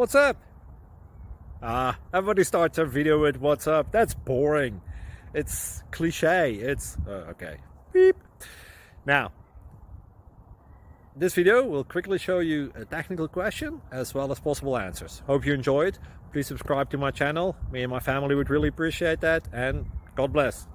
What's up? Everybody starts a video with what's up. That's boring. It's cliche. It's okay. Beep. Now, this video will quickly show you a technical question as well as possible answers. Hope you enjoyed. Please subscribe to my channel. Me and my family would really appreciate that, and God bless.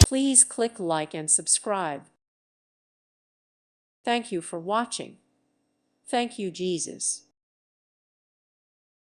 Please click like and subscribe. Thank you for watching. Thank you, Jesus.